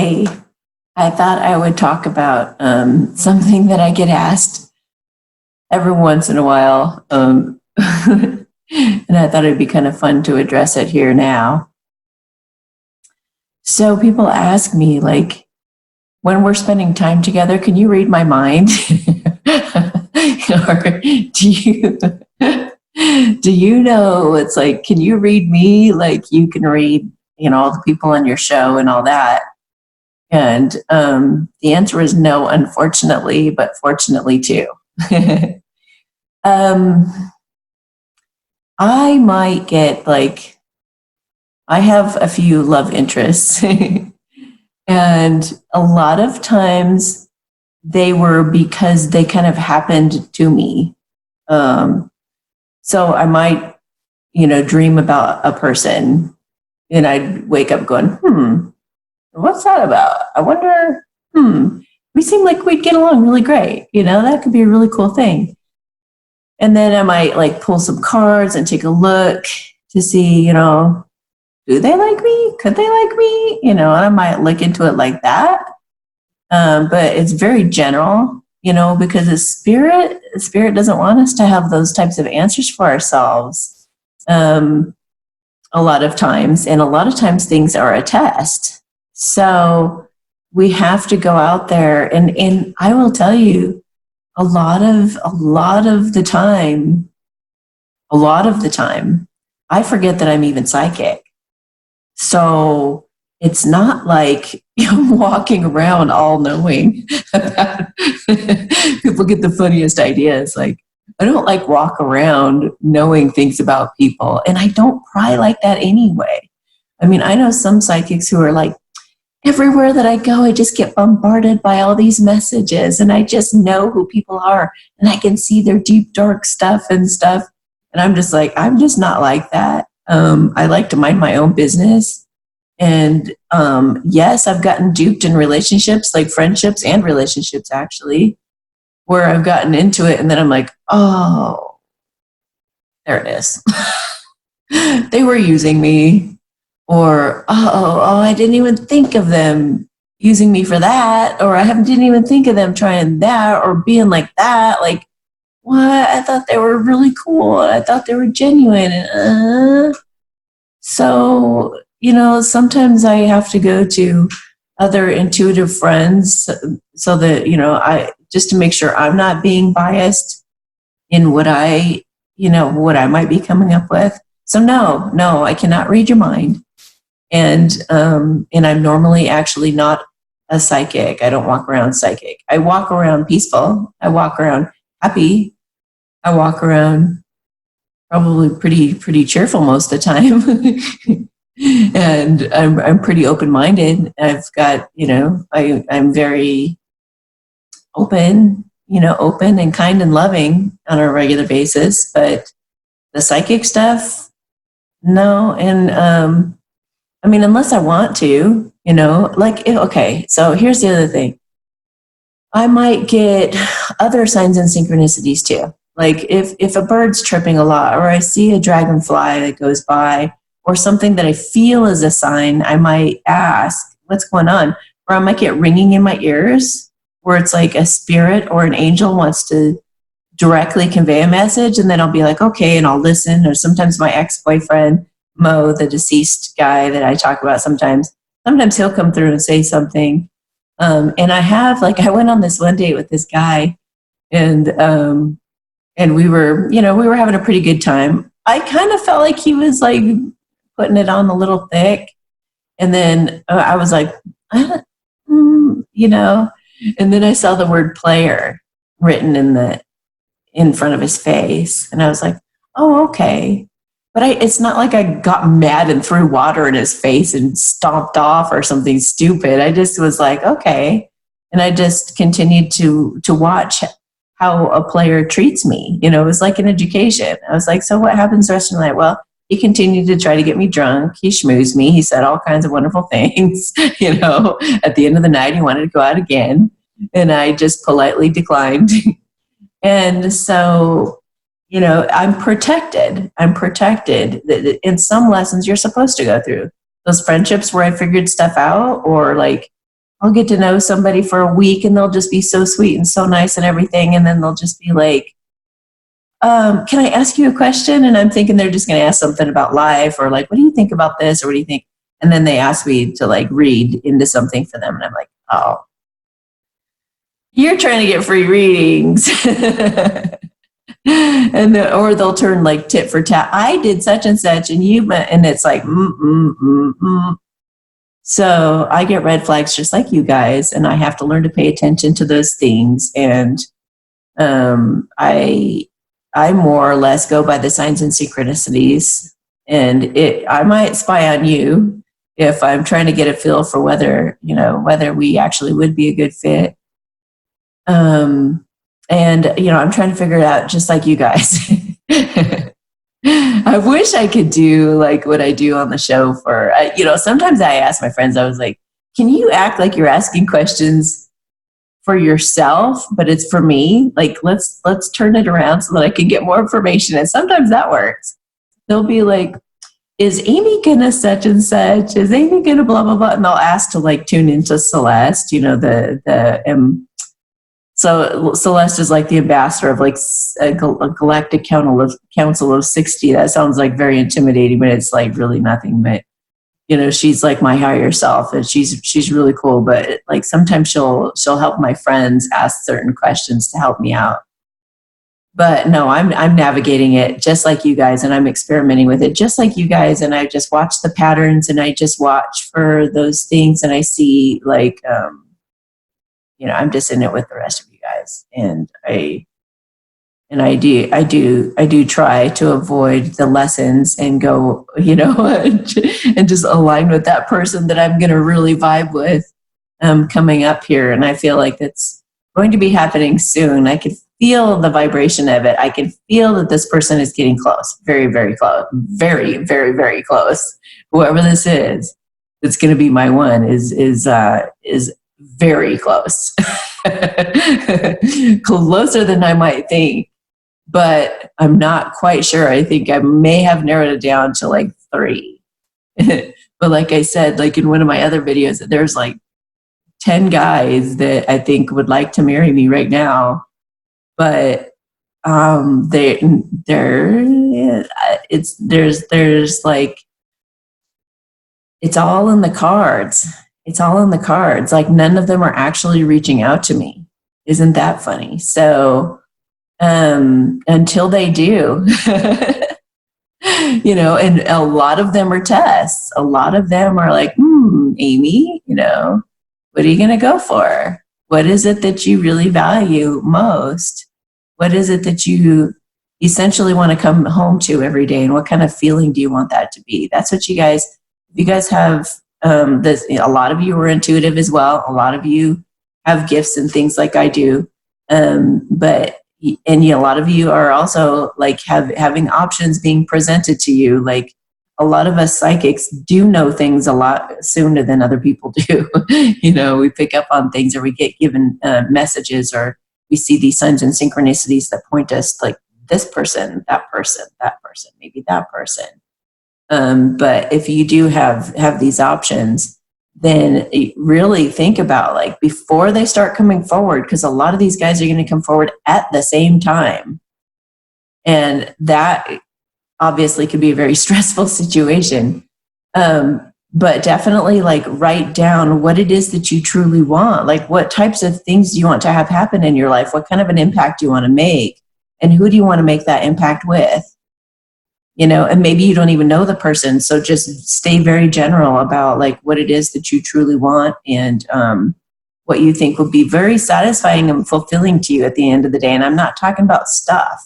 Today, I thought I would talk about something that I get asked every once in a while. And I thought it'd be kind of fun to address it here now. So people ask me, like, when we're spending time together, can you read my mind? Or do you know, it's like, can you read me like you can read, all the people on your show and all that? And the answer is no, unfortunately, but fortunately too. I might get I have a few love interests, and a lot of times they were because they kind of happened to me. So I might, dream about a person, and I'd wake up going, what's that about? I wonder, we seem like we'd get along really great. That could be a really cool thing. And then I might pull some cards and take a look to see, do they like me? Could they like me? And I might look into it like that. But it's very general, because the spirit doesn't want us to have those types of answers for ourselves. A lot of times, and a lot of times things are a test. So we have to go out there, and I will tell you, a lot of the time, I forget that I'm even psychic. So it's not like I'm walking around all knowing. People get the funniest ideas. I don't walk around knowing things about people, and I don't pry like that anyway. I mean, I know some psychics who are everywhere that I go, I just get bombarded by all these messages, and I just know who people are, and I can see their deep, dark stuff. And I'm just I'm just not like that. I like to mind my own business. And yes, I've gotten duped in relationships, friendships and relationships, actually, where I've gotten into it, and then I'm oh, there it is. They were using me. Or, I didn't even think of them using me for that. Or I didn't even think of them trying that or being like that. What? I thought they were really cool. I thought they were genuine. And, so, sometimes I have to go to other intuitive friends so that, just to make sure I'm not being biased in what I might be coming up with. So no, I cannot read your mind. And I'm normally actually not a psychic. I don't walk around psychic. I walk around peaceful. I walk around happy. I walk around probably pretty cheerful most of the time. And I'm pretty open-minded. I've got, I'm very open and kind and loving on a regular basis. But the psychic stuff, no. And unless I want to, okay, so here's the other thing. I might get other signs and synchronicities too. If a bird's chirping a lot, or I see a dragonfly that goes by, or something that I feel is a sign, I might ask, what's going on? Or I might get ringing in my ears, where it's a spirit or an angel wants to directly convey a message, and then I'll be okay, and I'll listen. Or sometimes my ex-boyfriend, Mo, the deceased guy that I talk about sometimes he'll come through and say something. And I have, I went on this one date with this guy, and we were having a pretty good time. I kind of felt like he was putting it on a little thick. And then I was and then I saw the word player written in front of his face. And I was oh, okay. But it's not I got mad and threw water in his face and stomped off or something stupid. I just was okay. And I just continued to watch how a player treats me. It was like an education. I was so what happens the rest of the night? Well, he continued to try to get me drunk. He schmoozed me. He said all kinds of wonderful things. At the end of the night, he wanted to go out again. And I just politely declined. And so, I'm protected. In some lessons you're supposed to go through. Those friendships where I figured stuff out, or I'll get to know somebody for a week and they'll just be so sweet and so nice and everything. And then they'll just be like, can I ask you a question? And I'm thinking they're just going to ask something about life or like, what do you think about this? Or what do you think? And then they ask me to like read into something for them. And I'm like, oh, you're trying to get free readings. And or they'll turn like tit for tat. I did such and such and and it's like, So I get red flags just like you guys, and I have to learn to pay attention to those things. And I more or less go by the signs and synchronicities. And I might spy on you if I'm trying to get a feel for whether we actually would be a good fit. And I'm trying to figure it out just like you guys. I wish I could do like what I do on the show for, sometimes I ask my friends, I was like, can you act like you're asking questions for yourself, but it's for me? Like, let's turn it around so that I can get more information. And sometimes that works. They'll be like, is Amy gonna such and such? Is Amy gonna blah, blah, blah? And they'll ask to like tune into Celeste, so Celeste is like the ambassador of like a galactic council of 60. That sounds like very intimidating, but it's like really nothing. But she's like my higher self, and she's really cool. But like sometimes she'll help my friends ask certain questions to help me out. But no, I'm navigating it just like you guys, and I'm experimenting with it just like you guys. And I just watch the patterns, and I just watch for those things, and I see like I'm just in it with the rest of you guys, and I do try to avoid the lessons and go, and just align with that person that I'm going to really vibe with coming up here. And I feel like that's going to be happening soon. I can feel the vibration of it. I can feel that this person is getting close, very, very close, very, very, very close. Whoever this is, that's going to be my one is very close. Closer than I might think, but I'm not quite sure. I think I may have narrowed it down to like 3. But like I said, like in one of my other videos, there's like 10 guys that I think would like to marry me right now, but there's like, it's all in the cards. It's all in the cards. Like none of them are actually reaching out to me. Isn't that funny? So until they do, and a lot of them are tests. A lot of them are like, Amy, what are you going to go for? What is it that you really value most? What is it that you essentially want to come home to every day? And what kind of feeling do you want that to be? That's what you guys have. A lot of you are intuitive as well. A lot of you have gifts and things like I do. But a lot of you are also like having options being presented to you. Like a lot of us psychics do know things a lot sooner than other people do. We pick up on things, or we get given messages, or we see these signs and synchronicities that point us like this person, that person, maybe that person. But if you do have these options, then really think about like before they start coming forward, because a lot of these guys are going to come forward at the same time. And that obviously could be a very stressful situation. But definitely like write down what it is that you truly want. Like what types of things do you want to have happen in your life? What kind of an impact do you want to make? And who do you want to make that impact with? And maybe you don't even know the person. So just stay very general about like what it is that you truly want, and what you think will be very satisfying and fulfilling to you at the end of the day. And I'm not talking about stuff.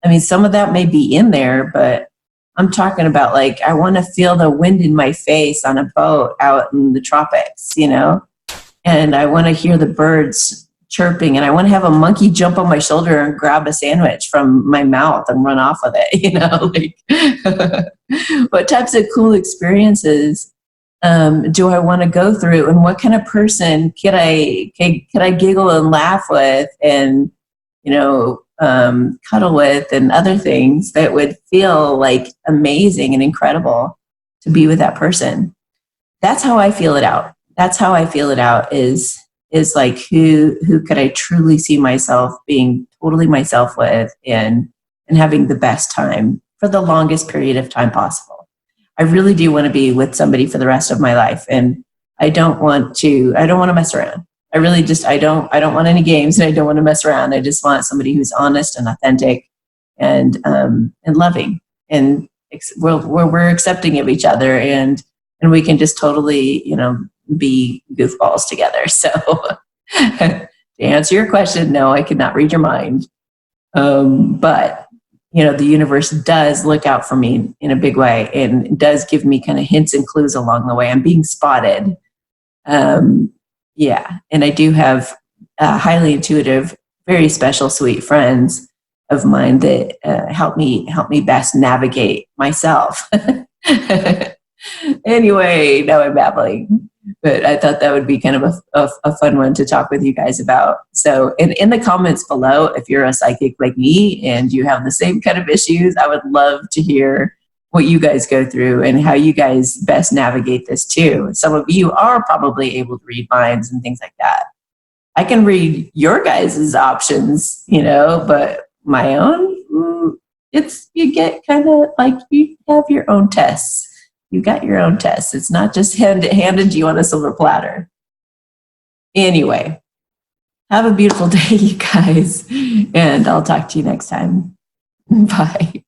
I mean, some of that may be in there, but I'm talking about like, I want to feel the wind in my face on a boat out in the tropics, and I want to hear the birds chirping, and I want to have a monkey jump on my shoulder and grab a sandwich from my mouth and run off with it. Like what types of cool experiences do I want to go through, and what kind of person could I giggle and laugh with, and cuddle with, and other things that would feel like amazing and incredible to be with that person. That's how I feel it out. that's how I feel it out is like who could I truly see myself being totally myself with and having the best time for the longest period of time possible. I really do want to be with somebody for the rest of my life, and I don't want to mess around. I really just I don't want any games, and I don't want to mess around. I just want somebody who's honest and authentic and loving, and we're accepting of each other, and we can just totally, be goofballs together. So to answer your question, no, I could not read your mind. But the universe does look out for me in a big way, and does give me kind of hints and clues along the way. I'm being spotted. Yeah. And I do have highly intuitive, very special, sweet friends of mine that help me best navigate myself. Anyway, now I'm babbling, but I thought that would be kind of a fun one to talk with you guys about. So in the comments below, if you're a psychic like me and you have the same kind of issues, I would love to hear what you guys go through and how you guys best navigate this too. Some of you are probably able to read minds and things like that. I can read your guys' options, but my own, you get kind of like you have your own tests. You got your own tests. It's not just handed to you on a silver platter. Anyway, have a beautiful day, you guys, and I'll talk to you next time. Bye.